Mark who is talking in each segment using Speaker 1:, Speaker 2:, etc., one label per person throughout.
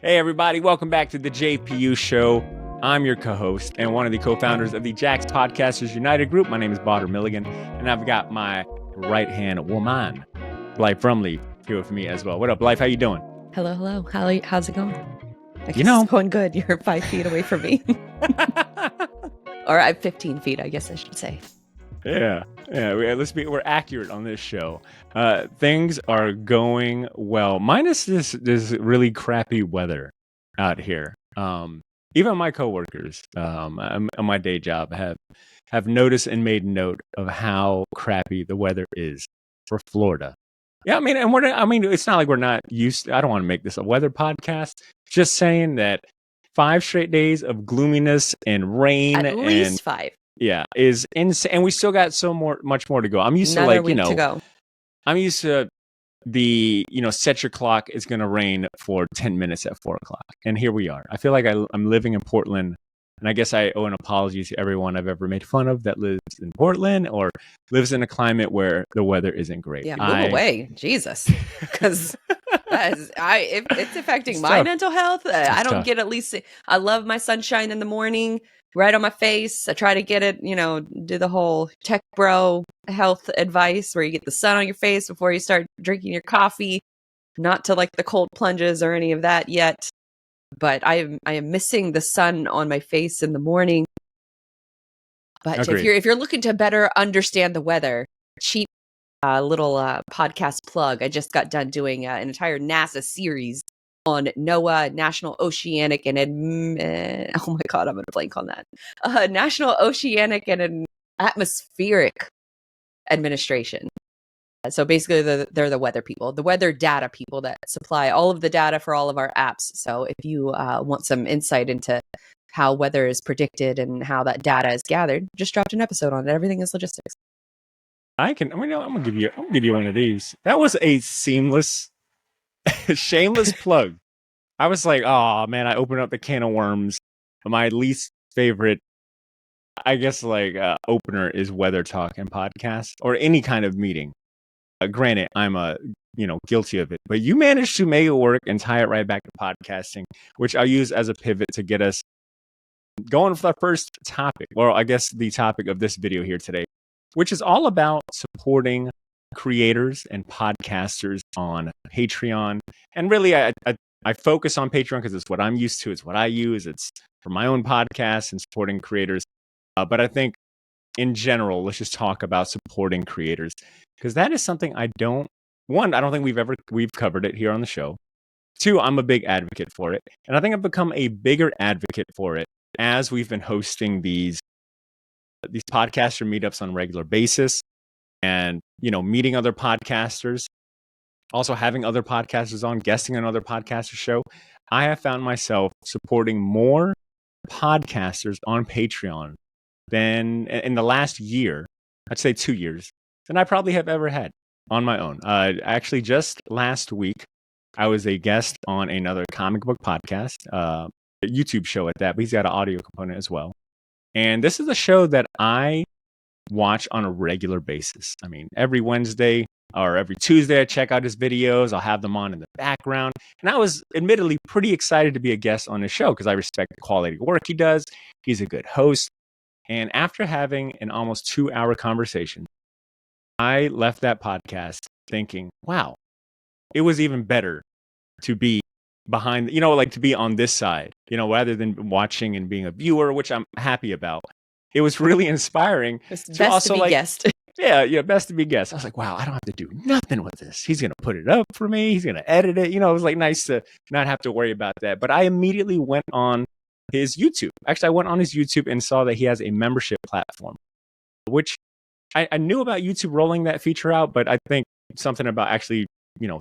Speaker 1: Hey, everybody, welcome back to the JPU Show. I'm your co-host and one of the co-founders of the Jax Podcasters United group. My name is Bader Milligan, and I've got my right-hand woman, Blythe Brumley, here with me as well. What up, Blythe? How you doing?
Speaker 2: Hello. How's it going? I guess
Speaker 1: know.
Speaker 2: it's going good. You're 5 feet away from me. Or I'm 15 feet, I guess I should say.
Speaker 1: Yeah. We're accurate on this show. Things are going well, minus this really crappy weather out here. Even my coworkers on my day job have noticed and made note of how crappy the weather is for Florida. Yeah, I mean, it's not like we're not used to, I don't want to make this a weather podcast. Just saying that 5 straight days of gloominess and rain
Speaker 2: At least 5.
Speaker 1: Yeah, is insane, and we still got much more to go. I'm used
Speaker 2: Another
Speaker 1: to
Speaker 2: week to go.
Speaker 1: I'm used to set your clock. It's gonna rain for 10 minutes at 4:00, and here we are. I feel like I'm living in Portland, and I guess I owe an apology to everyone I've ever made fun of that lives in Portland or lives in a climate where the weather isn't great.
Speaker 2: Yeah, move away, Jesus, because if it's affecting my mental health. I don't get at least. I love my sunshine in the morning. Right on my face. I try to get it, do the whole tech bro health advice where you get the sun on your face before you start drinking your coffee. Not to like the cold plunges or any of that yet, but I am missing the sun on my face in the morning. But
Speaker 1: Agreed.
Speaker 2: if you're looking to better understand the weather, cheap little podcast plug. I just got done doing an entire NASA series on NOAA, National Oceanic and oh my God, I'm going to blank on that. National Oceanic and Atmospheric Administration. So basically, they're the weather people, the weather data people that supply all of the data for all of our apps. So if you want some insight into how weather is predicted and how that data is gathered, just dropped an episode on it. Everything is logistics.
Speaker 1: I'm gonna give you one of these. That was a seamless, shameless plug. I was like, oh man, I opened up the can of worms. My least favorite, I guess, opener is weather talk and podcast or any kind of meeting. Granted, I'm guilty of it, but you managed to make it work and tie it right back to podcasting, which I'll use as a pivot to get us going for the first topic. Well, I guess the topic of this video here today, which is all about supporting creators and podcasters on Patreon. And really, I focus on Patreon because it's what I'm used to. It's what I use. It's for my own podcast and supporting creators. But I think in general, let's just talk about supporting creators because that is something I don't think we've covered it here on the show. 2, I'm a big advocate for it. And I think I've become a bigger advocate for it as we've been hosting these podcaster meetups on a regular basis and, meeting other podcasters. Also having other podcasters on, guesting on other podcaster show, I have found myself supporting more podcasters on Patreon than in the last year, I'd say 2 years, than I probably have ever had on my own. Actually, just last week, I was a guest on another comic book podcast, a YouTube show at that, but he's got an audio component as well. And this is a show that I watch on a regular basis. I mean, every Wednesday or every Tuesday, I check out his videos. I'll have them on in the background. And I was admittedly pretty excited to be a guest on his show because I respect the quality of work he does. He's a good host. And after having an almost 2-hour conversation, I left that podcast thinking, wow, it was even better to be behind, to be on this side, rather than watching and being a viewer, which I'm happy about. It was really inspiring.
Speaker 2: It's best to be guest.
Speaker 1: Yeah, best to be guest. I was like, wow, I don't have to do nothing with this. He's going to put it up for me. He's going to edit it. It was nice to not have to worry about that. But I immediately went on his YouTube. Actually, I went on his YouTube and saw that he has a membership platform, which I knew about YouTube rolling that feature out, but I think something about actually,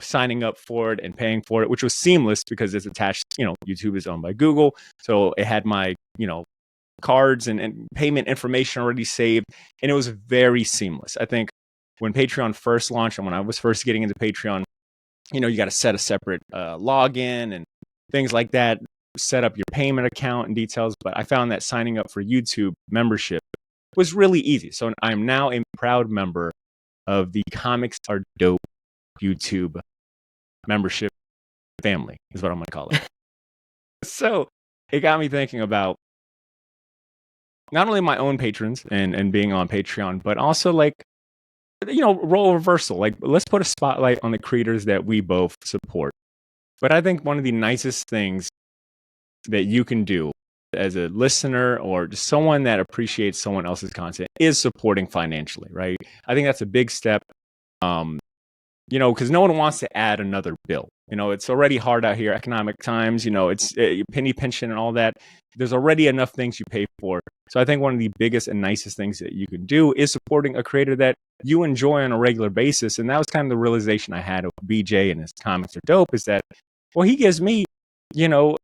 Speaker 1: signing up for it and paying for it, which was seamless because it's attached, YouTube is owned by Google. So it had my, cards and payment information already saved. And it was very seamless. I think when Patreon first launched and when I was first getting into Patreon, you got to set a separate login and things like that, set up your payment account and details. But I found that signing up for YouTube membership was really easy. So I'm now a proud member of the Comics Are Dope YouTube membership family, is what I'm going to call it. So it got me thinking about not only my own patrons and being on Patreon, but also like, role reversal. Like, let's put a spotlight on the creators that we both support. But I think one of the nicest things that you can do as a listener or just someone that appreciates someone else's content is supporting financially, right? I think that's a big step. Because no one wants to add another bill. It's already hard out here, economic times, it's penny pension and all that. There's already enough things you pay for. So I think one of the biggest and nicest things that you can do is supporting a creator that you enjoy on a regular basis. And that was kind of the realization I had of BJ and his comics are dope is that, well, he gives me, you know,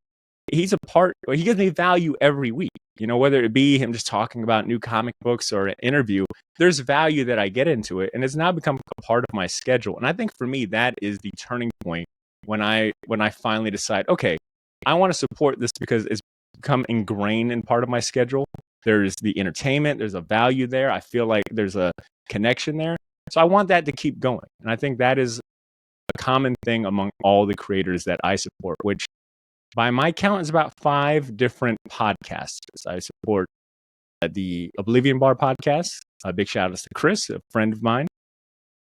Speaker 1: he gives me value every week, whether it be him just talking about new comic books or an interview, there's value that I get into it. And it's now become a part of my schedule. And I think for me, that is the turning point when I finally decide, okay, I want to support this because it's become ingrained in part of my schedule. There's the entertainment, there's a value there. I feel like there's a connection there. So I want that to keep going. And I think that is a common thing among all the creators that I support, which by my count is about 5 different podcasts. I support the Oblivion Bar podcast. A big shout out to Chris, a friend of mine.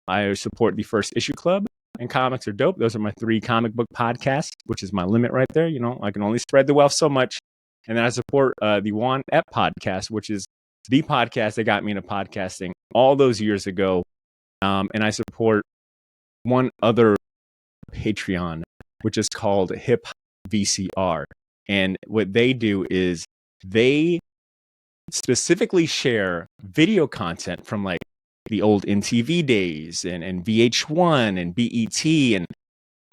Speaker 1: I support the First Issue Club and Comics Are Dope. Those are my 3 comic book podcasts, which is my limit right there. I can only spread the wealth so much. And then I support the Juan Ep podcast, which is the podcast that got me into podcasting all those years ago. And I support one other Patreon, which is called Hip VCR. And what they do is they specifically share video content from like the old MTV days and VH1 and BET and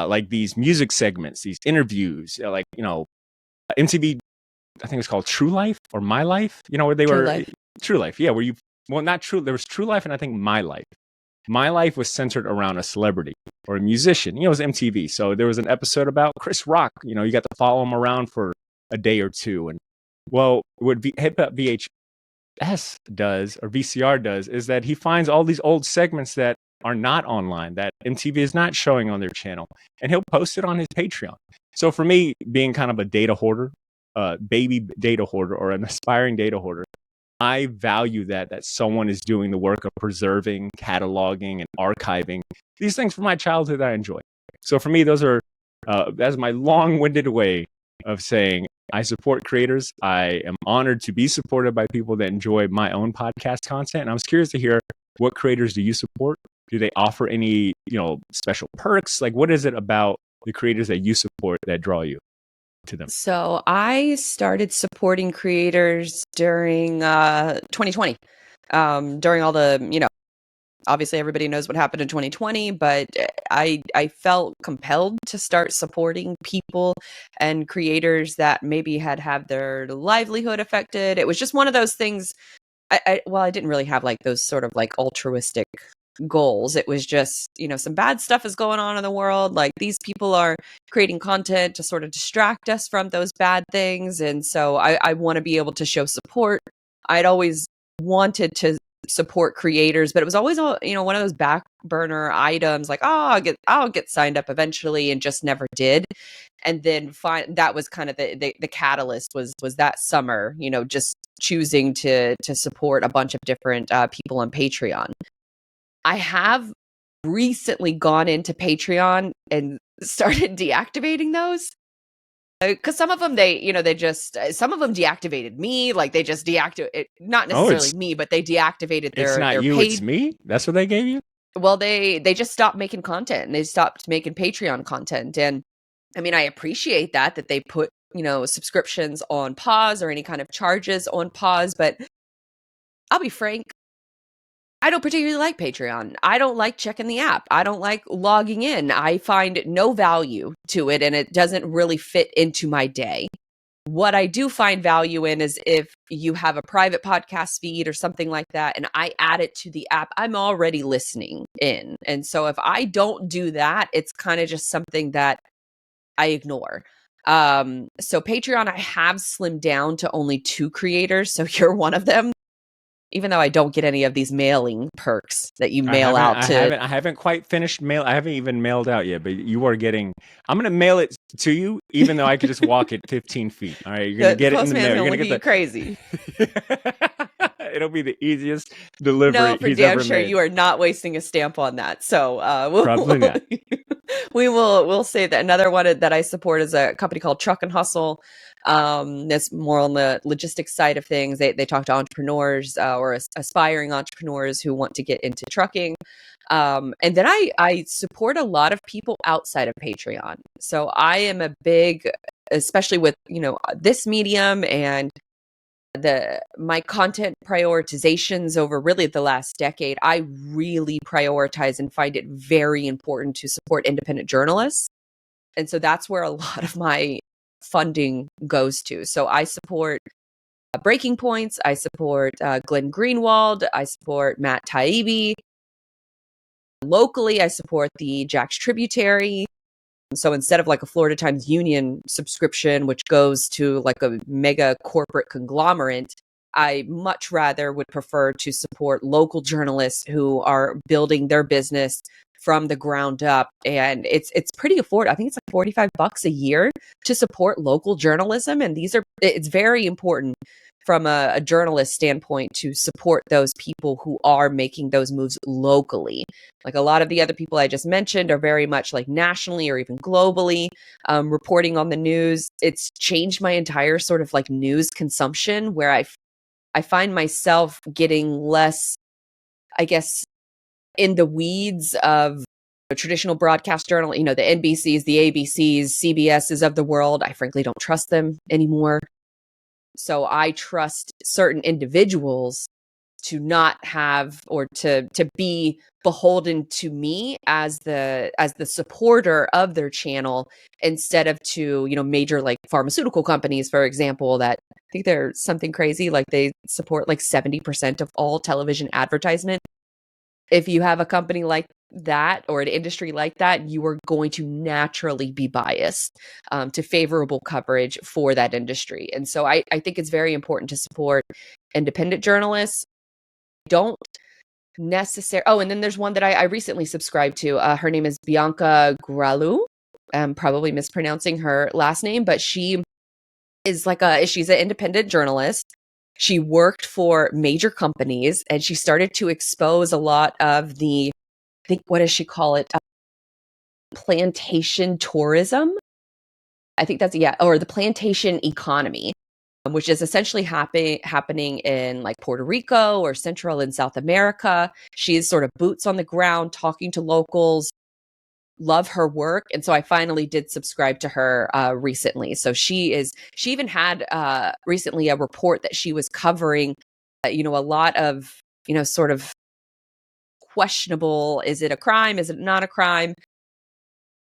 Speaker 1: like these music segments, these interviews, MTV, I think it's called True Life or My Life, where they
Speaker 2: True
Speaker 1: were
Speaker 2: Life.
Speaker 1: True Life. Yeah. Not True. There was True Life and I think My Life. My life was centered around a celebrity or a musician. It was MTV. So there was an episode about Chris Rock. You got to follow him around for a day or two. And what Hip Hop VHS does or VCR does is that he finds all these old segments that are not online, that MTV is not showing on their channel, and he'll post it on his Patreon. So for me, being kind of a data hoarder, baby data hoarder or an aspiring data hoarder, I value that someone is doing the work of preserving, cataloging, and archiving these things from my childhood that I enjoy. So for me, that's my long-winded way of saying I support creators. I am honored to be supported by people that enjoy my own podcast content. And I was curious to hear, what creators do you support? Do they offer any, special perks? Like, what is it about the creators that you support that draw you to them?
Speaker 2: So I started supporting creators during 2020. During all the, obviously everybody knows what happened in 2020, but I felt compelled to start supporting people and creators that maybe had their livelihood affected. It was just one of those things. I didn't really have like those sort of like altruistic goals. It was just, some bad stuff is going on in the world. Like, these people are creating content to sort of distract us from those bad things. And so I want to be able to show support. I'd always wanted to support creators, but it was always, one of those back burner items, like, oh, I'll get signed up eventually, and just never did. And then that was kind of the catalyst was that summer, just choosing to support a bunch of different people on Patreon. I have recently gone into Patreon and started deactivating those. Because some of them, some of them deactivated me. Like, they just deactivate, not necessarily me, but they deactivated
Speaker 1: It's not
Speaker 2: their
Speaker 1: you,
Speaker 2: paid.
Speaker 1: it's me. That's what they gave you.
Speaker 2: Well, they just stopped making content, and they stopped making Patreon content. And I mean, I appreciate that they put, subscriptions on pause or any kind of charges on pause. But I'll be frank, I don't particularly like Patreon. I don't like checking the app. I don't like logging in. I find no value to it, and it doesn't really fit into my day. What I do find value in is if you have a private podcast feed or something like that, and I add it to the app, I'm already listening in. And so if I don't do that, it's kind of just something that I ignore. So Patreon, I have slimmed down to only 2 creators. So you're one of them. even though I don't get any of these mailing perks that you mail out to.
Speaker 1: I haven't quite finished mail. I haven't even mailed out yet, but you are getting. I'm gonna mail it to you, even though I could just walk it 15 feet. All right, you're gonna
Speaker 2: The
Speaker 1: get it in the
Speaker 2: postman's
Speaker 1: mail. You're
Speaker 2: gonna
Speaker 1: gonna
Speaker 2: look at you crazy.
Speaker 1: It'll be the easiest
Speaker 2: No,
Speaker 1: delivery
Speaker 2: for
Speaker 1: he's
Speaker 2: damn
Speaker 1: ever
Speaker 2: sure
Speaker 1: made.
Speaker 2: you are not wasting a stamp on that. So
Speaker 1: Probably not.
Speaker 2: we'll say that another one that I support is a company called Truck and Hustle. That's more on the logistics side of things. They talk to entrepreneurs or aspiring entrepreneurs who want to get into trucking. And then I support a lot of people outside of Patreon. So I am a big, especially with this medium and my content prioritizations over really the last decade, I really prioritize and find it very important to support independent journalists. And so that's where a lot of my funding goes to. So I support Breaking Points, I support Glenn Greenwald, I support Matt Taibbi. Locally, I support the Jack's Tributary. So instead of like a Florida Times Union subscription, which goes to like a mega corporate conglomerate, I much rather would prefer to support local journalists who are building their business from the ground up. And it's pretty affordable. I think it's like $45 a year to support local journalism. And it's very important from a journalist standpoint to support those people who are making those moves locally. Like a lot of the other people I just mentioned are very much like nationally or even globally reporting on the news. It's changed my entire sort of like news consumption, where I find myself getting less, I guess, in the weeds of a traditional broadcast journal, the NBCs, the ABCs, CBSs of the world. I frankly don't trust them anymore. So I trust certain individuals to not have or to be beholden to me as the supporter of their channel, instead of to major like pharmaceutical companies, for example, that I think they're something crazy, like they support like 70% of all television advertisement. If you have a company like that or an industry like that, you are going to naturally be biased to favorable coverage for that industry. And so I think it's very important to support independent journalists. Don't necessarily. Oh, and then there's one that I recently subscribed to. Her name is Bianca Gralu. I'm probably mispronouncing her last name, but she's an independent journalist. She worked for major companies, and she started to expose a lot of the, I think, what does she call it? Plantation tourism. I think or the plantation economy, which is essentially happening in like Puerto Rico or Central and South America. She's sort of boots on the ground, talking to locals. Love her work. And so I finally did subscribe to her recently. So she even had recently a report that she was covering, a lot of, sort of questionable, is it a crime? Is it not a crime?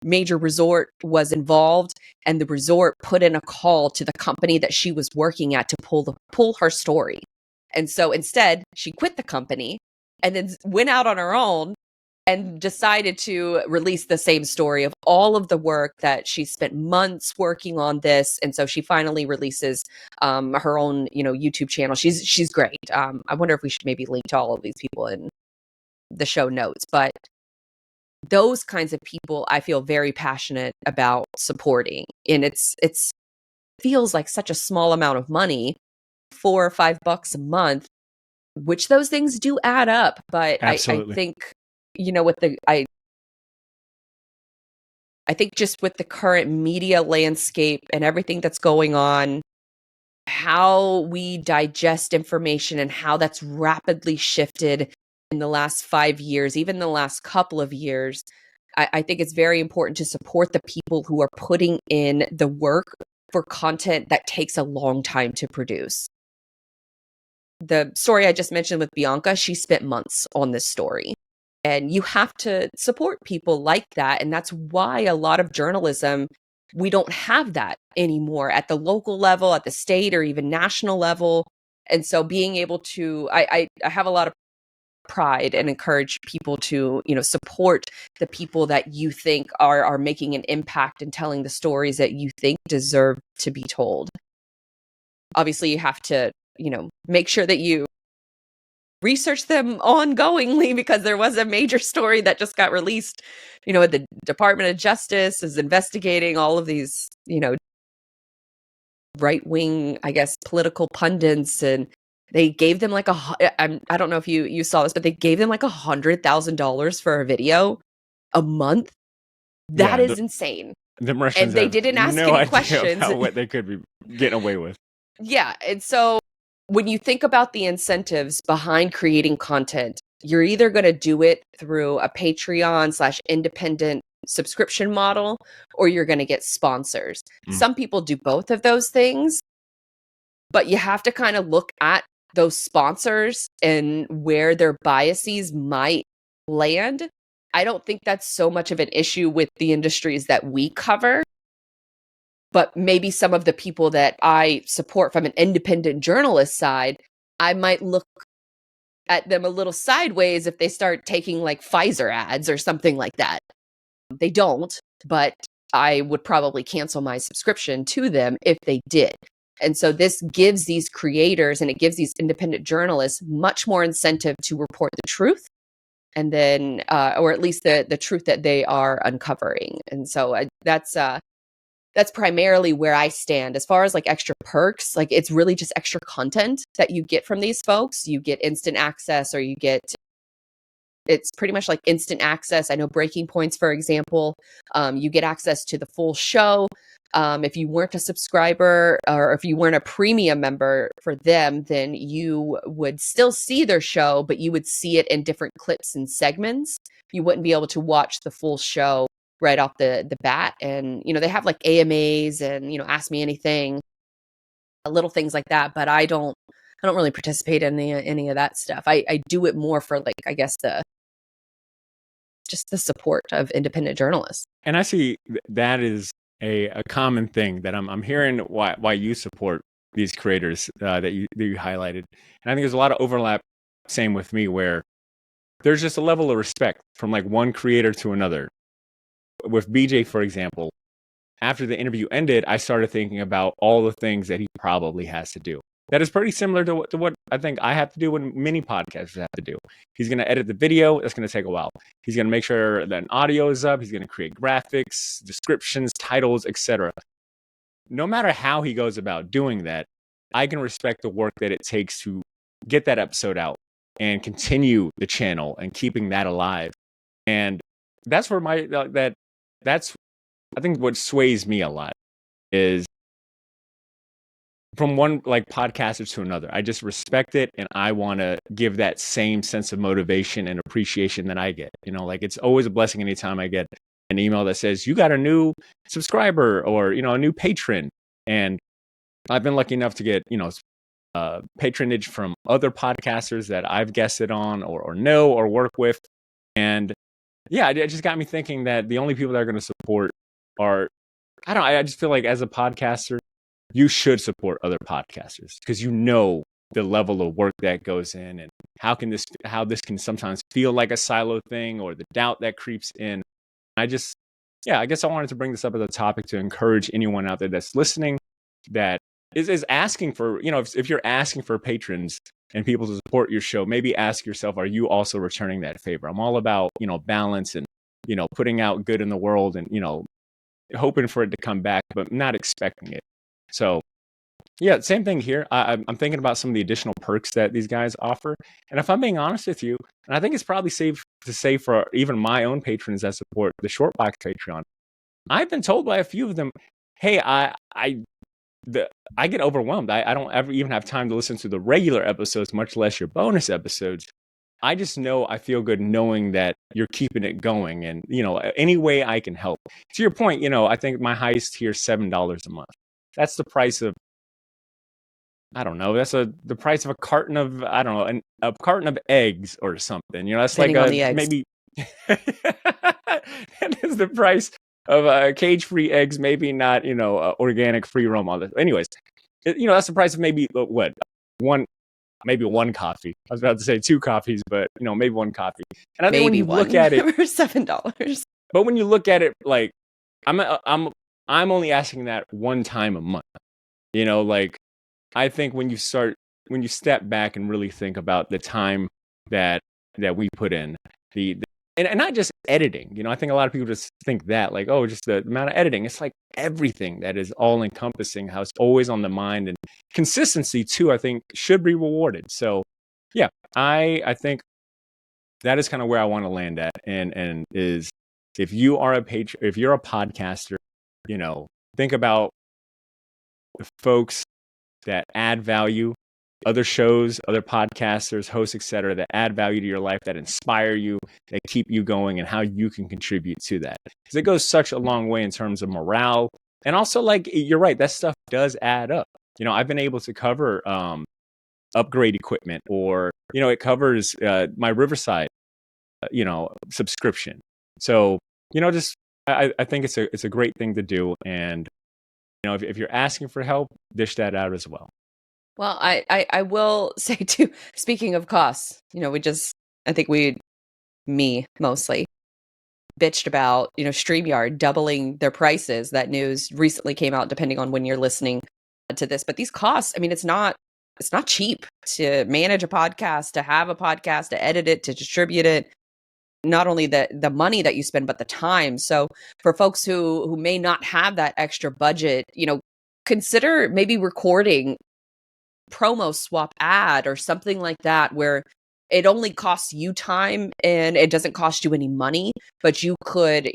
Speaker 2: Major resort was involved, and the resort put in a call to the company that she was working at to pull her story. And so instead, she quit the company and then went out on her own and decided to release the same story of all of the work that she spent months working on this. And so she finally releases her own, YouTube channel. She's great. I wonder if we should maybe link to all of these people in the show notes, but those kinds of people I feel very passionate about supporting. And it's feels like such a small amount of money, $4 or $5 a month, which those things do add up. But I think, I think just with the current media landscape and everything that's going on, how we digest information and how that's rapidly shifted in the last 5 years, even the last couple of years, I think it's very important to support the people who are putting in the work for content that takes a long time to produce. The story I just mentioned with Bianca, she spent months on this story. And you have to support people like that. And that's why a lot of journalism, we don't have that anymore at the local level, at the state, or even national level. And so being able to, I have a lot of pride and encourage people to, support the people that you think are making an impact and telling the stories that you think deserve to be told. Obviously, you have to, make sure that you research them ongoingly because there was a major story that just got released. The Department of Justice is investigating all of these, right-wing, I guess, political pundits, and they gave them like I don't know if you saw this, but they gave them like $100,000 for a video a month. That is insane.
Speaker 1: The Russians
Speaker 2: And they
Speaker 1: have
Speaker 2: didn't ask
Speaker 1: no
Speaker 2: any
Speaker 1: idea
Speaker 2: questions.
Speaker 1: about what they could be getting away with.
Speaker 2: Yeah. And so when you think about the incentives behind creating content, you're either going to do it through a Patreon/independent subscription model, or you're going to get sponsors. Some people do both of those things, but you have to kind of look at those sponsors and where their biases might land. I don't think that's so much of an issue with the industries that we cover, but maybe some of the people that I support from an independent journalist side, I might look at them a little sideways if they start taking like Pfizer ads or something like that. They don't, but I would probably cancel my subscription to them if they did. And so this gives these creators and it gives these independent journalists much more incentive to report the truth, and then, or at least the truth that they are uncovering. And so that's primarily where I stand. As far as like extra perks, like it's really just extra content that you get from these folks. You get instant access, or it's pretty much like instant access. I know Breaking Points, for example, you get access to the full show. If you weren't a subscriber, or if you weren't a premium member for them, then you would still see their show, but you would see it in different clips and segments. You wouldn't be able to watch the full show right off the bat. And, they have like AMAs and, Ask Me Anything, little things like that. But I don't really participate in any of that stuff. I do it more for like, I guess just the support of independent journalists.
Speaker 1: And I see that is a common thing that I'm hearing why you support these creators that you highlighted. And I think there's a lot of overlap, same with me, where there's just a level of respect from like one creator to another. With BJ, for example, after the interview ended, I started thinking about all the things that he probably has to do. That is pretty similar to what I think I have to do, what many podcasters have to do. He's going to edit the video. That's going to take a while. He's going to make sure that an audio is up. He's going to create graphics, descriptions, titles, etc. No matter how he goes about doing that, I can respect the work that it takes to get that episode out and continue the channel and keeping that alive. And that's where that's I think what sways me a lot is from one like podcaster to another. I just respect it, and I want to give that same sense of motivation and appreciation that I get. Like it's always a blessing anytime I get an email that says you got a new subscriber or a new patron. And I've been lucky enough to get patronage from other podcasters that I've guested on or know or work with. And yeah, it just got me thinking that the only people that are going to support are, I just feel like as a podcaster, you should support other podcasters because the level of work that goes in, and how this can sometimes feel like a silo thing, or the doubt that creeps in. I guess I wanted to bring this up as a topic to encourage anyone out there that's listening that is asking for, if you're asking for patrons and people to support your show, maybe ask yourself, are you also returning that favor? I'm all about, balance and, putting out good in the world and, hoping for it to come back, but not expecting it. So yeah, same thing here. I'm thinking about some of the additional perks that these guys offer. And if I'm being honest with you, and I think it's probably safe to say for even my own patrons that support the Shortbox Patreon, I've been told by a few of them, hey, I get overwhelmed. I don't ever even have time to listen to the regular episodes, much less your bonus episodes. I just know I feel good knowing that you're keeping it going, and any way I can help. To your point, I think my highest tier is $7 a month. That's the price of, I don't know. That's the price of a carton of, I don't know, a carton of eggs or something. That's
Speaker 2: Depending
Speaker 1: like
Speaker 2: on the eggs.
Speaker 1: maybe that is the price of cage-free eggs. Maybe not, organic free roam. All this. Anyways, that's the price of maybe maybe one coffee. I was about to say 2 coffees, but maybe 1 coffee. And I think when you look at it
Speaker 2: for $7,
Speaker 1: but when you look at it, like I'm only asking that one time a month. Like I think when you step back and really think about the time that we put in. And not just editing. I think a lot of people just think that like, oh, just the amount of editing. It's like everything that is all encompassing, how it's always on the mind, and consistency too, I think should be rewarded. So yeah, I think that is kind of where I want to land at. And is if you are if you're a podcaster, think about the folks that add value, other shows, other podcasters, hosts, etc., that add value to your life, that inspire you, that keep you going, and how you can contribute to that. Because it goes such a long way in terms of morale. And also, like, you're right, that stuff does add up. I've been able to cover upgrade equipment, or, it covers my Riverside, subscription. So, just, I think it's a great thing to do. And, if you're asking for help, dish that out as well.
Speaker 2: Well, I will say too, speaking of costs, I think me mostly, bitched about, StreamYard doubling their prices. That news recently came out, depending on when you're listening to this. But these costs, I mean, it's not cheap to manage a podcast, to have a podcast, to edit it, to distribute it. Not only the money that you spend, but the time. So for folks who may not have that extra budget, consider maybe recording promo swap ad or something like that, where it only costs you time and it doesn't cost you any money, but you could,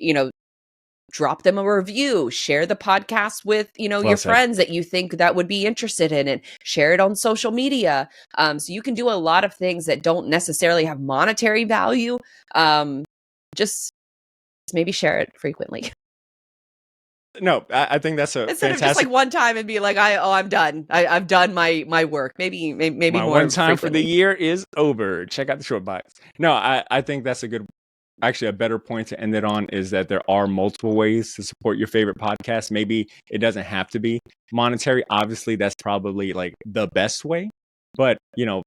Speaker 2: drop them a review, share the podcast with, your friends that you think that would be interested in it, share it on social media. So you can do a lot of things that don't necessarily have monetary value. Just maybe share it frequently.
Speaker 1: No, I think that's a
Speaker 2: instead
Speaker 1: fantastic.
Speaker 2: of just like one time and be like, I'm done. I've done my work. Maybe
Speaker 1: my
Speaker 2: more
Speaker 1: one time
Speaker 2: frequently.
Speaker 1: For the year is over. Check out the short bites. No, I think that's actually a better point to end it on, is that there are multiple ways to support your favorite podcast. Maybe it doesn't have to be monetary. Obviously, that's probably like the best way. But,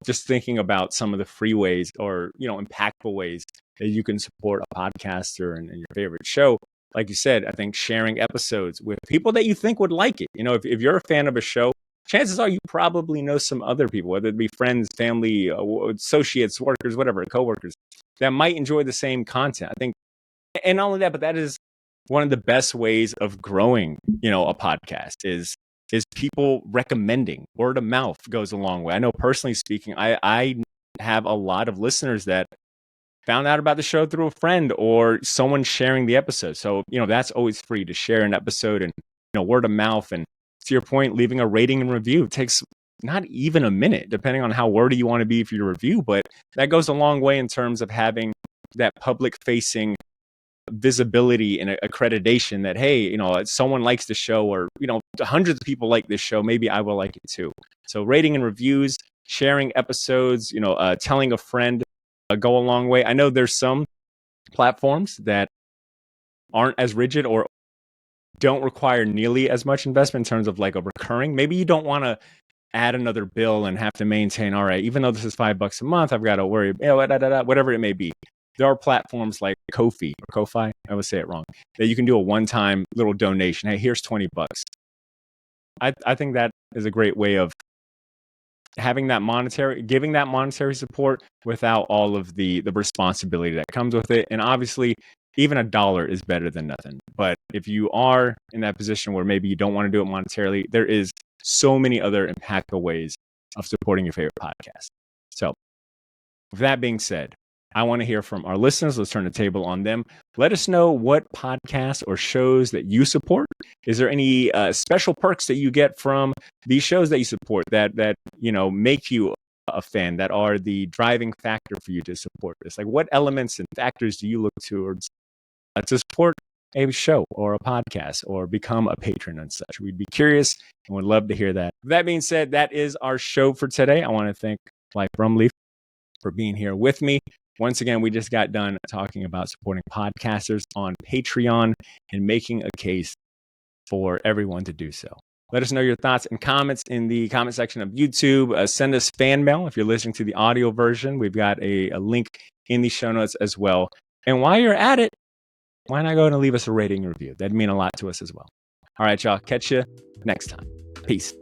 Speaker 1: just thinking about some of the free ways, or, impactful ways that you can support a podcaster and your favorite show. Like you said, I think sharing episodes with people that you think would like it. If you're a fan of a show, chances are you probably know some other people, whether it be friends, family, associates, workers, whatever, coworkers, that might enjoy the same content. I think, and not only that, but that is one of the best ways of growing, a podcast is people recommending. Word of mouth goes a long way. I know, personally speaking, I have a lot of listeners that found out about the show through a friend or someone sharing the episode. So, that's always free to share an episode, and, word of mouth. And to your point, leaving a rating and review takes not even a minute, depending on how wordy you want to be for your review. But that goes a long way in terms of having that public facing visibility and accreditation that, hey, someone likes the show, or, hundreds of people like this show. Maybe I will like it too. So rating and reviews, sharing episodes, telling a friend, go a long way. I know there's some platforms that aren't as rigid or don't require nearly as much investment in terms of like a recurring. Maybe you don't want to add another bill and have to maintain, all right, even though this is $5 a month, I've got to worry, whatever it may be. There are platforms like Ko-fi, I always say it wrong, that you can do a one-time little donation. Hey, here's $20. I think that is a great way of giving that monetary support without all of the responsibility that comes with it. And obviously, even $1 is better than nothing. But if you are in that position where maybe you don't want to do it monetarily, there is so many other impactful ways of supporting your favorite podcast. So with that being said, I want to hear from our listeners. Let's turn the table on them. Let us know what podcasts or shows that you support. Is there any special perks that you get from these shows that you support that make you a fan, that are the driving factor for you to support this? Like, what elements and factors do you look towards to support a show or a podcast or become a patron and such? We'd be curious and would love to hear that. With that being said, that is our show for today. I want to thank Blythe Brumleaf for being here with me. Once again, we just got done talking about supporting podcasters on Patreon and making a case for everyone to do so. Let us know your thoughts and comments in the comment section of YouTube. Send us fan mail if you're listening to the audio version. We've got a link in the show notes as well. And while you're at it, why not go and leave us a rating and review? That'd mean a lot to us as well. All right, y'all. Catch you next time. Peace.